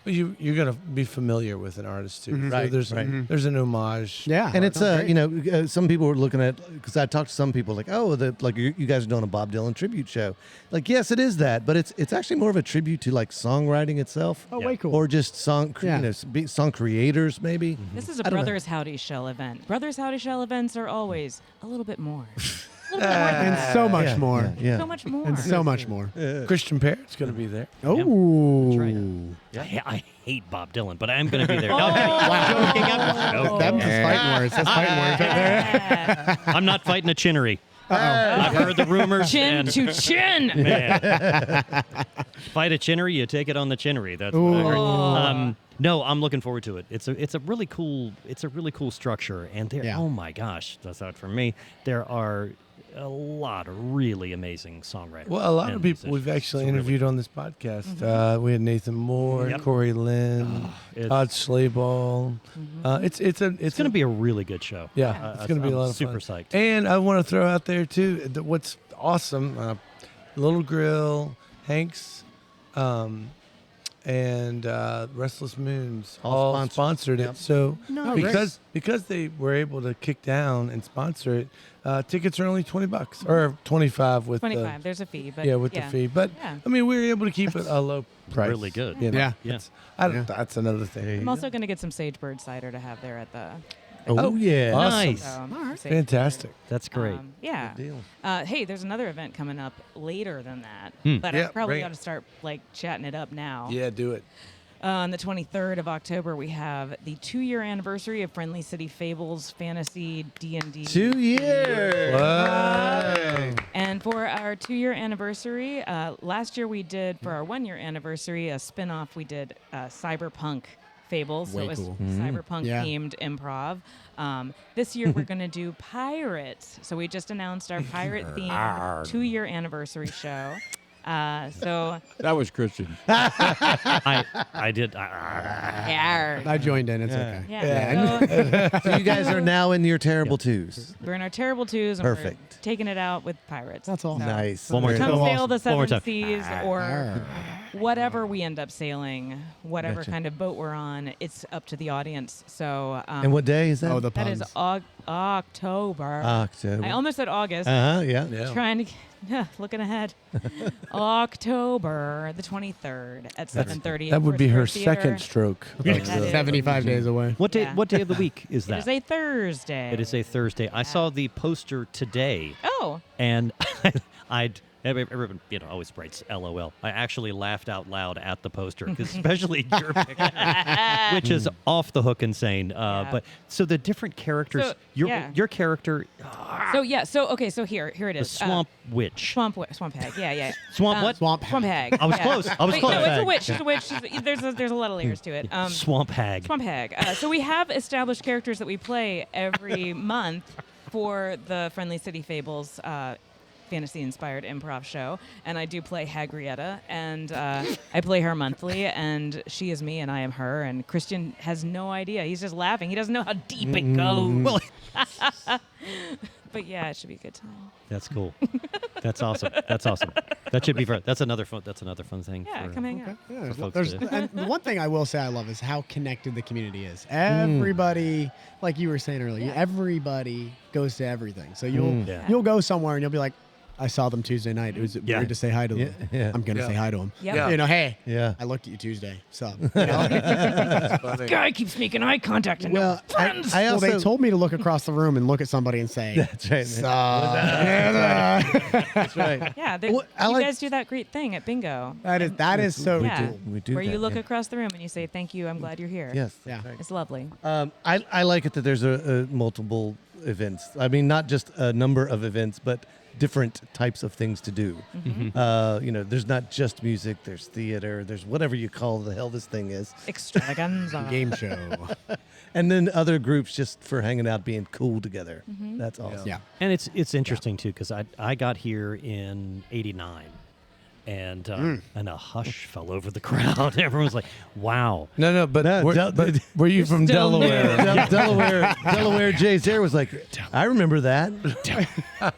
Speaker 2: you're gonna be familiar with an artist too. So
Speaker 4: Right,
Speaker 2: there's
Speaker 4: right.
Speaker 2: there's an homage.
Speaker 6: Yeah.
Speaker 4: And it's
Speaker 6: Great.
Speaker 4: some people were looking at, because I talked to some people like, oh, you guys are doing a Bob Dylan tribute show. Like, yes, it is that, but it's actually more of a tribute to like songwriting itself,
Speaker 6: Oh, way cool.
Speaker 4: or just song song creators maybe.
Speaker 3: This is a
Speaker 4: I don't know.
Speaker 3: Brothers Howdy Shell event. Brothers Howdy Shell events are always a little bit more. A little bit more.
Speaker 6: and so much
Speaker 4: Yeah,
Speaker 6: more.
Speaker 4: Yeah.
Speaker 3: So much more.
Speaker 6: And so much more.
Speaker 2: Christian Parrott's gonna be there.
Speaker 6: Oh.
Speaker 5: I hate Bob Dylan, but I am going to be there.
Speaker 3: Oh.
Speaker 6: That's just fighting words. That's fighting words right there.
Speaker 3: Yeah.
Speaker 5: I'm not fighting a Chinnery. I've heard the rumors.
Speaker 3: Chin
Speaker 5: and
Speaker 3: to chin.
Speaker 5: Man. Fight a Chinnery, you take it on the Chinnery. That's what I heard. No, I'm looking forward to it. It's a really cool structure, and there.
Speaker 6: Yeah.
Speaker 5: Oh my gosh, that's out for me. There are a lot of really amazing songwriters.
Speaker 2: Well, a lot of
Speaker 5: and
Speaker 2: people we've
Speaker 5: musicians.
Speaker 2: actually
Speaker 5: It's really
Speaker 2: interviewed on this podcast. We had Nathan Moore,
Speaker 5: Yep.
Speaker 2: Corey Lynn,
Speaker 5: it's-
Speaker 2: Todd Slayball. It's
Speaker 5: It's going to be a really good show.
Speaker 2: Yeah, it's going to be a
Speaker 5: I'm
Speaker 2: lot of
Speaker 5: super
Speaker 2: fun.
Speaker 5: psyched.
Speaker 2: And I want to throw out there too what's awesome, Little Grill, Hanks, and Restless Moons
Speaker 4: All
Speaker 2: sponsored it.
Speaker 4: Yep.
Speaker 2: So
Speaker 6: Nice.
Speaker 2: because they were able to kick down and sponsor it, tickets are only $20 or 25 with
Speaker 3: 25. There's a fee, but
Speaker 2: the fee. But
Speaker 3: Yeah.
Speaker 2: I mean, we were able to keep it a low price.
Speaker 5: Really good.
Speaker 2: You know?
Speaker 6: Yeah.
Speaker 5: Yeah.
Speaker 2: That's another thing.
Speaker 3: I'm also going to get some Sagebird cider to have there at the.
Speaker 4: Oh yeah.
Speaker 2: Awesome.
Speaker 5: Nice.
Speaker 3: Sagebird.
Speaker 2: Fantastic.
Speaker 5: That's great.
Speaker 3: Yeah.
Speaker 4: Good deal.
Speaker 3: Hey, there's another event coming up later than that, but
Speaker 2: Yeah,
Speaker 3: I probably
Speaker 2: great.
Speaker 3: ought to start like chatting it up now.
Speaker 2: Yeah, do it.
Speaker 3: On the 23rd of October, we have the 2-year anniversary of Friendly City Fables Fantasy D&D.
Speaker 4: 2 years.
Speaker 2: Wow.
Speaker 3: And for our 2-year anniversary, last year we did, for our 1-year anniversary, a spin-off, we did Cyberpunk Fables.
Speaker 6: Way
Speaker 3: so it was
Speaker 6: cool.
Speaker 3: cyberpunk-themed improv. This year we're going to do pirates. So we just announced our pirate-themed 2-year anniversary show. So
Speaker 1: That was Christian.
Speaker 5: I did.
Speaker 3: yeah.
Speaker 6: I joined in. It's okay.
Speaker 3: Yeah. So
Speaker 4: So you guys are now in your terrible twos.
Speaker 3: we're in our terrible twos and
Speaker 4: Perfect.
Speaker 3: we're taking it out with pirates.
Speaker 6: That's all.
Speaker 3: So
Speaker 4: Nice.
Speaker 5: One more
Speaker 4: Very
Speaker 5: time.
Speaker 3: Come
Speaker 4: cool.
Speaker 3: sail the
Speaker 5: One more
Speaker 3: seven
Speaker 5: time.
Speaker 3: seas or whatever we end up sailing, whatever
Speaker 4: Gotcha.
Speaker 3: kind of boat we're on, it's up to the audience. So
Speaker 4: And what day is that?
Speaker 6: Oh, the
Speaker 3: that
Speaker 6: puns.
Speaker 3: is October.
Speaker 4: October.
Speaker 3: I almost said August.
Speaker 4: Yeah.
Speaker 3: Trying to looking ahead. October the 23rd at 7:30.
Speaker 2: That would be her
Speaker 3: Theater.
Speaker 2: second stroke.
Speaker 3: That is-
Speaker 6: 75 days away.
Speaker 5: What day?
Speaker 3: Yeah.
Speaker 5: What day of the week is
Speaker 3: It
Speaker 5: that?
Speaker 3: is a Thursday.
Speaker 5: It is a Thursday. I saw the poster today,
Speaker 3: Oh,
Speaker 5: and everyone always writes LOL. I actually laughed out loud at the poster, 'cause especially your picture, which is off the hook insane. But so the different characters,
Speaker 3: So, yeah.
Speaker 5: your character,
Speaker 3: so yeah. So okay. So here it
Speaker 5: the
Speaker 3: is.
Speaker 5: swamp witch.
Speaker 3: Swamp hag. Yeah.
Speaker 5: Swamp what?
Speaker 6: Swamp.
Speaker 3: Swamp hag.
Speaker 5: I was
Speaker 3: yeah.
Speaker 5: close. I was
Speaker 3: Wait,
Speaker 5: close.
Speaker 3: No, it's a witch. She's a witch. There's a lot of layers to it.
Speaker 5: Swamp hag.
Speaker 3: Swamp hag. So we have established characters that we play every month for the Friendly City Fables fantasy-inspired improv show, and I do play Hagrietta, and I play her monthly, and she is me, and I am her, and Christian has no idea. He's just laughing. He doesn't know how deep it goes.
Speaker 5: Well,
Speaker 3: But yeah, it should be a good time.
Speaker 5: that's cool. That's awesome. That's awesome. That should be fun. That's another fun thing.
Speaker 3: Yeah,
Speaker 5: for,
Speaker 3: come hang out.
Speaker 6: Yeah,
Speaker 5: folks
Speaker 6: there's,
Speaker 5: to-
Speaker 6: and the one thing I will say I love is how connected the community is. Everybody, like you were saying earlier,
Speaker 3: Yeah.
Speaker 6: everybody goes to everything. So you'll
Speaker 5: Yeah.
Speaker 6: you'll go somewhere and you'll be like, I saw them Tuesday night. It was weird to say hi to them.
Speaker 4: Yeah.
Speaker 6: I'm gonna say hi to them.
Speaker 3: Yep.
Speaker 2: Yeah.
Speaker 6: You know, hey,
Speaker 4: Yeah.
Speaker 6: I looked at you Tuesday. So, you know?
Speaker 3: Guy keeps making eye contact and
Speaker 6: well,
Speaker 4: I
Speaker 6: well,
Speaker 4: also
Speaker 6: they told me to look across the room and look at somebody and say,
Speaker 4: That's right.
Speaker 6: "So."
Speaker 4: That's right.
Speaker 3: yeah,
Speaker 4: Well, I
Speaker 3: you
Speaker 4: like-
Speaker 3: guys do that great thing at bingo.
Speaker 6: that is so
Speaker 3: Yeah.
Speaker 6: cool.
Speaker 4: We do
Speaker 3: Where
Speaker 4: that,
Speaker 3: you look
Speaker 4: yeah.
Speaker 3: across the room and you say, "Thank you, I'm glad you're here."
Speaker 4: Yes.
Speaker 6: Yeah.
Speaker 4: that's right.
Speaker 3: It's lovely.
Speaker 4: I like it that there's a multiple events. I mean, not just a number of events, but different types of things to do. There's not just music. There's theater. There's whatever you call the hell this thing is,
Speaker 3: Extravaganza.
Speaker 6: Game show.
Speaker 4: and then other groups just for hanging out, being cool together. That's awesome.
Speaker 6: Yeah.
Speaker 5: And it's interesting too, because I got here in '89, and a hush fell over the crowd. Everyone was like, "Wow."
Speaker 2: No, but,
Speaker 4: No,
Speaker 2: but were you from
Speaker 3: still new.
Speaker 2: Delaware?
Speaker 4: Delaware Jay's there was like, I remember that.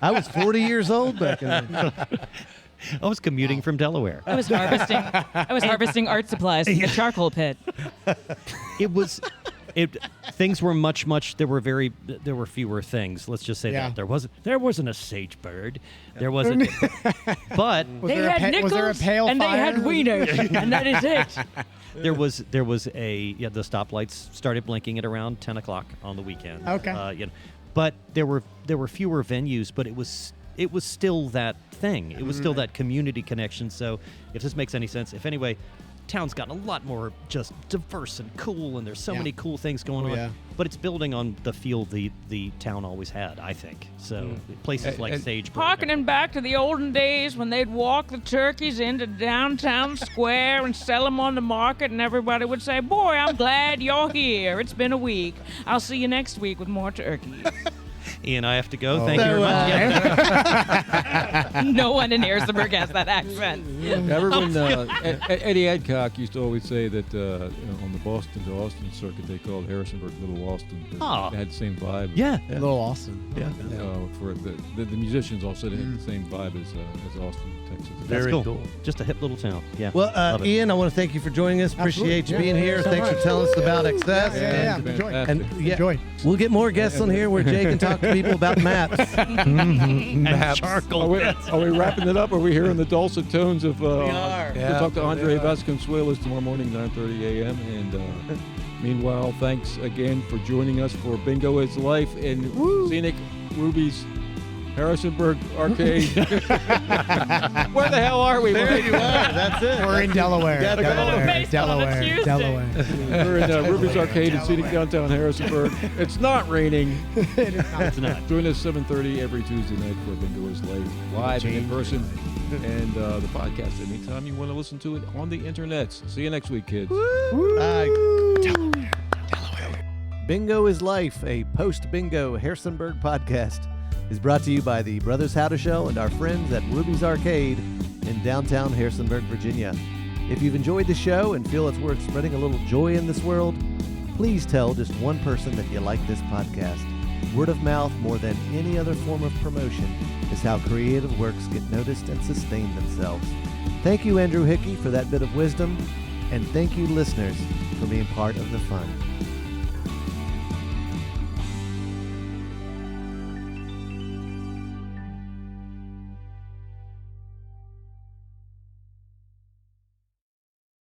Speaker 4: I was 40 years old back in the
Speaker 5: I was commuting from Delaware.
Speaker 3: I was harvesting art supplies from the charcoal pit.
Speaker 5: It was. Things were much. There were fewer things. Let's just say
Speaker 6: Yeah.
Speaker 5: that there wasn't a sage bird. There wasn't. But
Speaker 3: They
Speaker 6: there a
Speaker 3: had
Speaker 6: was there a
Speaker 3: nickels
Speaker 6: pale
Speaker 3: and they had
Speaker 6: fire?
Speaker 3: wieners, and that is it.
Speaker 5: there was the stoplights started blinking at around 10 o'clock on the weekend.
Speaker 6: Okay.
Speaker 5: But there were fewer venues, but it was still that thing. It was still that community connection. So if this makes any sense, if anyway, town's gotten a lot more just diverse and cool, and there's so
Speaker 6: Yeah.
Speaker 5: many cool things going on.
Speaker 6: Yeah.
Speaker 5: But it's building on the feel the town always had, I think. So places like
Speaker 2: And-
Speaker 5: Sagebrook.
Speaker 3: Harkening back to the olden days when they'd walk the turkeys into downtown square and sell them on the market, and everybody would say, "Boy, I'm glad you're here. It's been a week. I'll see you next week with more turkeys."
Speaker 5: Ian, I have to go. Thank you very much. Yeah.
Speaker 3: No one in Harrisonburg has that accent.
Speaker 1: Everyone, Eddie Adcock used to always say that on the Boston to Austin circuit, they called Harrisonburg Little Austin. 'Cause
Speaker 5: Ah.
Speaker 1: It had the same vibe.
Speaker 5: Yeah.
Speaker 6: A little awesome.
Speaker 5: Yeah.
Speaker 1: For the musicians also had the same vibe as Austin, Texas.
Speaker 5: That's
Speaker 4: Very
Speaker 5: cool.
Speaker 4: cool.
Speaker 5: Just a hip little town. Yeah.
Speaker 4: Well,
Speaker 5: Love it.
Speaker 4: Ian, I want to thank you for joining us. Appreciate you being here.
Speaker 6: So
Speaker 4: Thanks for
Speaker 6: much.
Speaker 4: telling us about Access.
Speaker 6: Yeah.
Speaker 1: Fantastic.
Speaker 6: Enjoy.
Speaker 4: And yeah,
Speaker 6: Enjoy.
Speaker 4: we'll get more guests on here where Jay can talk to people about maps.
Speaker 5: And
Speaker 2: Maps.
Speaker 5: charcoal.
Speaker 1: Are we wrapping it up? Are we hearing the dulcet tones of?
Speaker 3: are.
Speaker 1: We'll
Speaker 2: Yeah.
Speaker 1: talk to Andre Vasconcelos tomorrow morning, 9:30 a.m. And meanwhile, thanks again for joining us for Bingo is Life in scenic Ruby's Harrisonburg Arcade. Where the hell are we?
Speaker 4: There you are. That's it.
Speaker 6: We're in Delaware.
Speaker 4: Yeah,
Speaker 6: Delaware.
Speaker 3: baseball,
Speaker 6: Delaware.
Speaker 3: it's Houston.
Speaker 6: Delaware.
Speaker 1: We're in Ruby's Arcade in scenic downtown Harrisonburg. It's not raining.
Speaker 5: It's not.
Speaker 1: Join us 7:30 every Tuesday night for Bingo is Late, live and in person, and the podcast anytime you want to listen to it on the internet. See you next week, kids.
Speaker 4: Bye. Bingo is Life, a post-bingo Harrisonburg podcast, is brought to you by the Brothers How to Show and our friends at Ruby's Arcade in downtown Harrisonburg, Virginia. If you've enjoyed the show and feel it's worth spreading a little joy in this world, please tell just one person that you like this podcast. Word of mouth, more than any other form of promotion, is how creative works get noticed and sustain themselves. Thank you, Andrew Hickey, for that bit of wisdom, and thank you, listeners, for being part of the fun.